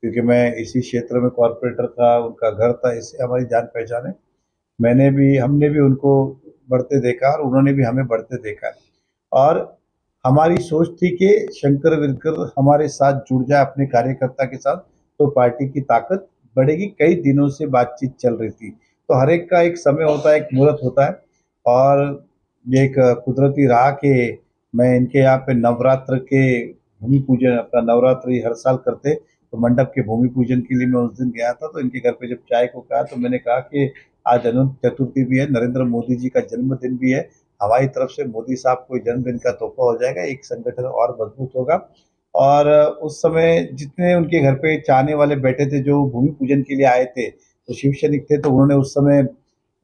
क्योंकि मैं इसी क्षेत्र में कॉरपोरेटर का उनका घर था, इससे हमारी जान पहचान है। हमने भी उनको बढ़ते देखा और उन्होंने भी हमें बढ़ते देखा है। और हमारी सोच थी कि शंकर विरकर हमारे साथ जुड़ जाए अपने कार्यकर्ता के साथ, तो पार्टी की ताकत बढ़ेगी। कई दिनों से बातचीत चल रही थी। तो हर एक का एक समय होता है, एक मुहूर्त होता है। और ये एक कुदरती रहा कि मैं इनके यहाँ पे नवरात्र के भूमि पूजन, अपना नवरात्रि हर साल करते, तो मंडप के भूमि पूजन के लिए मैं उस दिन गया था। तो इनके घर पे जब चाय को कहा, तो मैंने कहा कि आज अनंत चतुर्थी भी है, नरेंद्र मोदी जी का जन्मदिन भी है। हमारी तरफ से मोदी साहब को जन्मदिन का तोहफा हो जाएगा, एक संगठन और मजबूत होगा। और उस समय जितने उनके घर पे चाहने वाले बैठे थे, जो भूमि पूजन के लिए आए थे, तो शिव सैनिक थे, तो उन्होंने उस समय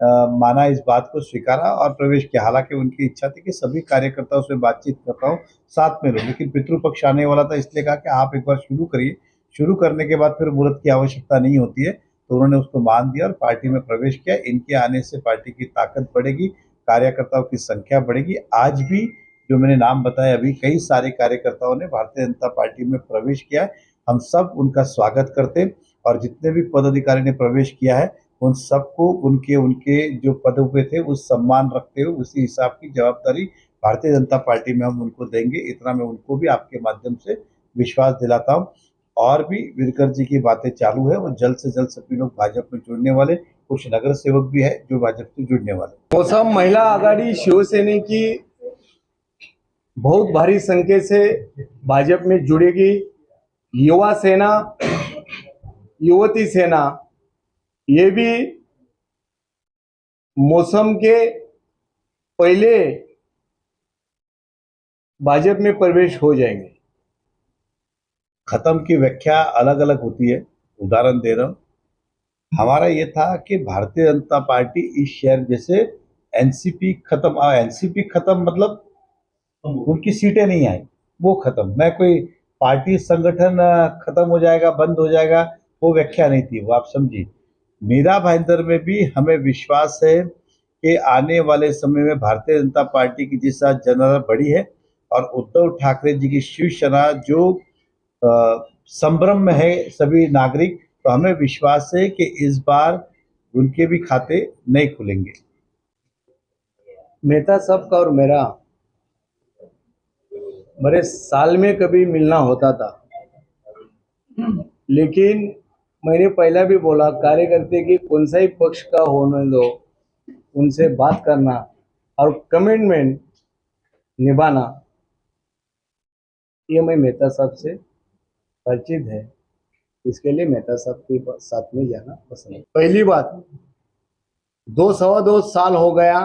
माना, इस बात को स्वीकारा और प्रवेश किया। हालांकि उनकी इच्छा थी कि सभी कार्यकर्ताओं से बातचीत करता हूँ, साथ में रहो, लेकिन पितृपक्ष आने वाला था, इसलिए कहा कि आप एक बार शुरू करिए। शुरू करने के बाद फिर मुहूर्त की आवश्यकता नहीं होती है। तो उन्होंने उसको मान दिया और पार्टी में प्रवेश किया। इनके आने से पार्टी की ताकत बढ़ेगी, कार्यकर्ताओं की संख्या बढ़ेगी। आज भी जो मैंने नाम बताया, अभी कई सारे कार्यकर्ताओं ने भारतीय जनता पार्टी में प्रवेश किया है। हम सब उनका स्वागत करते हैं। और जितने भी पदाधिकारी ने प्रवेश किया है, उन सबको उनके उनके जो पदों पे थे उस सम्मान रखते हुए उसी हिसाब की जवाबदारी भारतीय जनता पार्टी में हम उनको देंगे। इतना मैं उनको भी आपके माध्यम से विश्वास दिलाता हूँ। और भी विरकर जी की बातें चालू है, वो जल्द से जल्द सभी लोग भाजपा में जुड़ने वाले। कुछ नगर सेवक भी है जो भाजपा से जुड़ने वाले। कोसम महिला आघाड़ी शिवसेना की बहुत भारी संख्या से भाजपा में जुड़ेगी। युवा सेना, युवती सेना, ये भी मौसम के पहले भाजपा में प्रवेश हो जाएंगे। खत्म की व्याख्या अलग अलग होती है। उदाहरण दे रहा हूं, हमारा ये था कि भारतीय जनता पार्टी इस शहर जैसे एनसीपी खत्म, एनसीपी खत्म मतलब उनकी सीटें नहीं आई, वो खत्म। मैं कोई पार्टी संगठन खत्म हो जाएगा, बंद हो जाएगा, वो व्याख्या नहीं थी, वो आप समझिए। मेरा भाईंदर में भी हमें विश्वास है कि आने वाले समय में भारतीय जनता पार्टी की जिस तरह जनता बढ़ी है, और उद्धव ठाकरे जी की शिवसेना जो संभ्रम में है सभी नागरिक, तो हमें विश्वास है कि इस बार उनके भी खाते नहीं खुलेंगे। मेहता साहब का और मेरे साल में कभी मिलना होता था, लेकिन मैंने पहला भी बोला, कार्यकर्ते की कौन सा ही पक्ष का होने दो, उनसे बात करना और कमिटमेंट निभाना, ये मैं मेहता साहब से परिचित है। इसके लिए मेहता साहब के साथ में जाना पसंद है। पहली बात, 2 सवा 2 साल हो गया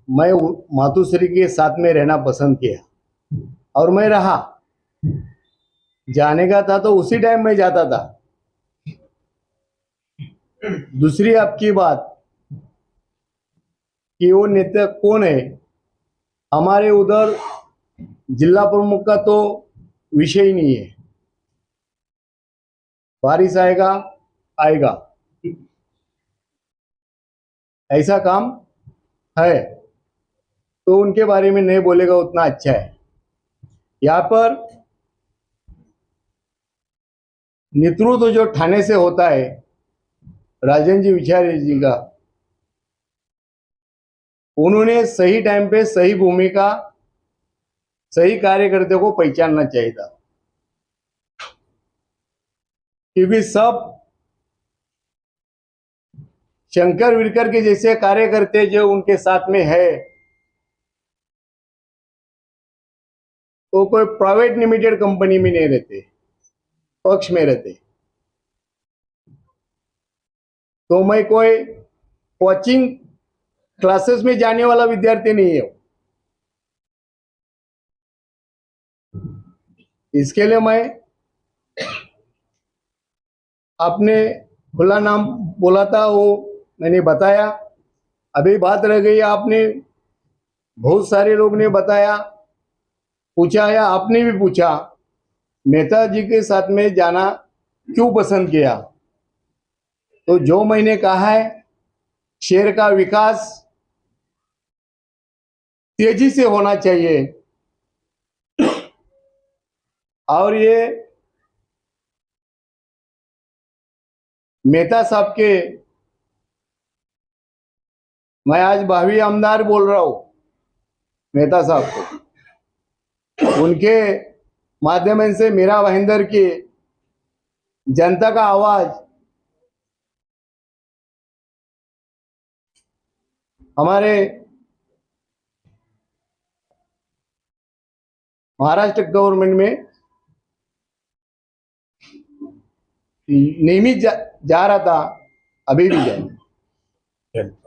मैं मातुश्री के साथ में रहना पसंद किया, और मैं रहा। जाने का था तो उसी टाइम में जाता था। दूसरी आपकी बात कि वो नेता कौन है, हमारे उधर जिला प्रमुख का तो विषय ही नहीं है। बारिश आएगा आएगा, ऐसा काम है, तो उनके बारे में नहीं बोलेगा उतना अच्छा है। यहाँ पर नेतृत्व जो ठाणे से होता है, राजन जी विचारे जी का, उन्होंने सही टाइम पे सही भूमिका, सही कार्यकर्ते को पहचानना चाहिए था। क्योंकि सब शंकर विरकर के जैसे कार्यकर्ते जो उनके साथ में है, वो कोई प्राइवेट लिमिटेड कंपनी में नहीं रहते, पक्ष में रहते। तो मैं कोई कोचिंग क्लासेस में जाने वाला विद्यार्थी नहीं है। इसके लिए मैं आपने खुला नाम बोला था, वो मैंने बताया। अभी बात रह गई, आपने बहुत सारे लोग ने बताया, पूछा, या आपने भी पूछा मेहता जी के साथ में जाना क्यों पसंद किया। तो जो मैंने कहा है, शहर का विकास तेजी से होना चाहिए, और ये मेहता साहब के, मैं आज भावी आमदार बोल रहा हूँ मेहता साहब को, उनके माध्यम से मेरा भाईंदर की जनता का आवाज हमारे महाराष्ट्र गवर्नमेंट में नियमित जा रहा था, अभी भी जाए। चलिए।